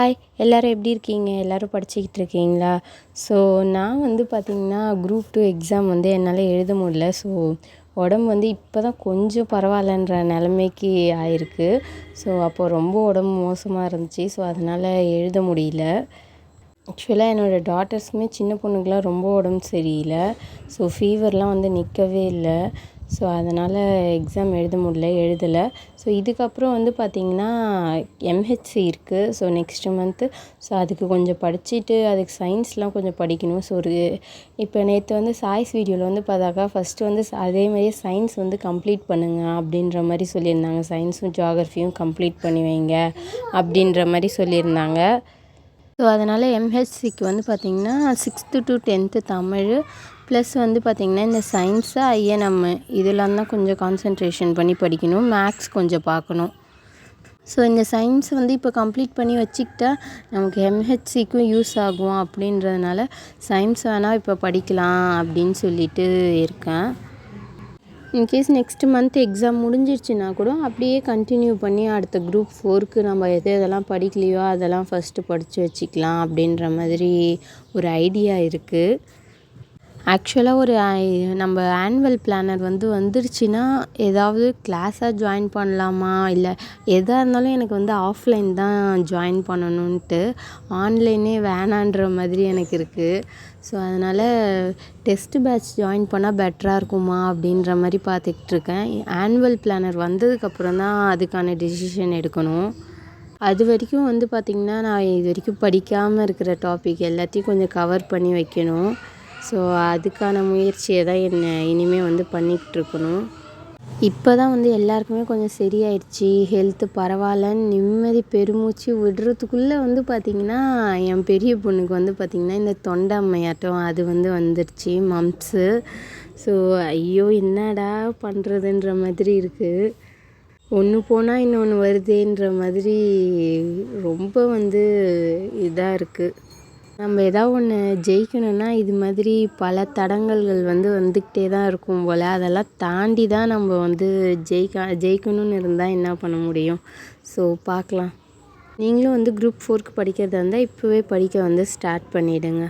Hi எல்லோரும் எப்படி இருக்கீங்க? எல்லோரும் படிச்சுக்கிட்டு இருக்கீங்களா? ஸோ நான் வந்து பார்த்திங்கன்னா குரூப் 2 எக்ஸாம் வந்து என்னால் எழுத முடியல. ஸோ உடம்பு வந்து இப்போ தான் கொஞ்சம் பரவாயில்லன்ற நிலைமைக்கு ஆயிருக்கு. ஸோ அப்போது ரொம்ப உடம்பு மோசமாக இருந்துச்சு. ஸோ அதனால் எழுத முடியல. ஆக்சுவலாக என்னோடய டாட்டர்ஸுமே சின்ன பொண்ணுக்கெலாம் ரொம்ப உடம்பு சரியில்லை. ஸோ ஃபீவர்லாம் வந்து நிற்கவே இல்லை. ஸோ அதனால் எக்ஸாம் எழுதலை. ஸோ இதுக்கப்புறம் வந்து பார்த்திங்கன்னா எம்ஹெச்சி இருக்குது. So next month. ஸோ அதுக்கு கொஞ்சம் படிச்சுட்டு அதுக்கு சயின்ஸ்லாம் கொஞ்சம் படிக்கணும். ஸோ இப்போ நேற்று வந்து சாய்ஸ் வீடியோவில் வந்து பார்த்தாக்கா ஃபஸ்ட்டு வந்து அதேமாதிரியே சயின்ஸ் வந்து கம்ப்ளீட் பண்ணுங்க அப்படின்ற மாதிரி சொல்லியிருந்தாங்க. சயின்ஸும் ஜியாகிரஃபியும் கம்ப்ளீட் பண்ணி வைங்க அப்படின்ற மாதிரி சொல்லியிருந்தாங்க. ஸோ அதனால் எம்ஹெச்சிக்கு வந்து பார்த்திங்கன்னா 6th to 10th Tamil plus வந்து பார்த்திங்கன்னா இந்த சயின்ஸு ஐஎன்எம் இதெல்லாம் தான் கொஞ்சம் கான்சன்ட்ரேஷன் பண்ணி படிக்கணும். மேக்ஸ் கொஞ்சம் பார்க்கணும். ஸோ இந்த சயின்ஸ் வந்து இப்போ கம்ப்ளீட் பண்ணி வச்சுக்கிட்டா நமக்கு எம்ஹெச்சிக்கும் யூஸ் ஆகும் அப்படின்றதுனால சயின்ஸ் வேணால் இப்போ படிக்கலாம் அப்படின்னு சொல்லிட்டு இருக்கேன். இன்கேஸ் நெக்ஸ்ட்டு மந்த் எக்ஸாம் முடிஞ்சிருச்சுன்னா கூட அப்படியே கண்டினியூ பண்ணி அடுத்த குரூப் 4க்கு நம்ம எதெல்லாம் படிக்கலையோ அதெல்லாம் ஃபஸ்ட்டு படித்து வச்சுக்கலாம் அப்படின்ற மாதிரி ஒரு ஐடியா இருக்குது. ஆக்சுவலாக நம்ம ஆனுவல் பிளானர் வந்து வந்துருச்சுன்னா ஏதாவது கிளாஸாக ஜாயின் பண்ணலாமா, இல்லை எதாக இருந்தாலும் எனக்கு வந்து ஆஃப்லைன் தான் ஜாயின் பண்ணணுன்ட்டு ஆன்லைனே வேணான்ற மாதிரி எனக்கு இருக்குது. ஸோ அதனால் டெஸ்ட்டு பேட்ச் ஜாயின் பண்ணால் பெட்டராக இருக்குமா அப்படின்ற மாதிரி பார்த்துட்ருக்கேன். ஆனுவல் பிளானர் வந்ததுக்கப்புறம் தான் அதுக்கான டெசிஷன் எடுக்கணும். அது வரைக்கும் வந்து பார்த்திங்கன்னா நான் இது வரைக்கும் படிக்காமல் இருக்கிற டாபிக் எல்லாத்தையும் கொஞ்சம் கவர் பண்ணி வைக்கணும். ஸோ அதுக்கான முயற்சியை தான் இனிமேல் வந்து பண்ணிகிட்ருக்கணும். இப்போ தான் வந்து எல்லாருக்குமே கொஞ்சம் சரியாயிடுச்சு, ஹெல்த்து பரவாயில்லன்னு நிம்மதி பெருமூச்சு விடுறதுக்குள்ளே வந்து பார்த்திங்கன்னா என் பெரிய பொண்ணுக்கு வந்து பார்த்திங்கன்னா இந்த தொண்டை அம்மையாட்டம் அது வந்து வந்துடுச்சு, மம்ப்ஸு. ஸோ ஐயோ என்னடா பண்ணுறதுன்ற மாதிரி இருக்குது. ஒன்று போனால் இன்னொன்று வருதேன்ற மாதிரி ரொம்ப வந்து இதாக இருக்குது. நம்ம ஏதாவது ஒன்று ஜெயிக்கணும்னா இது மாதிரி பல தடங்கல்கள் வந்து வந்துக்கிட்டே தான் இருக்கும் போல். அதெல்லாம் தாண்டி தான் நம்ம வந்து ஜெயிக்கணும்னு இருந்தால் என்ன பண்ண முடியும்? ஸோ பார்க்கலாம். நீங்களும் வந்து குரூப் 4க்கு படிக்கிறதா இருந்தால் இப்போவே படிக்க வந்து ஸ்டார்ட் பண்ணிவிடுங்க.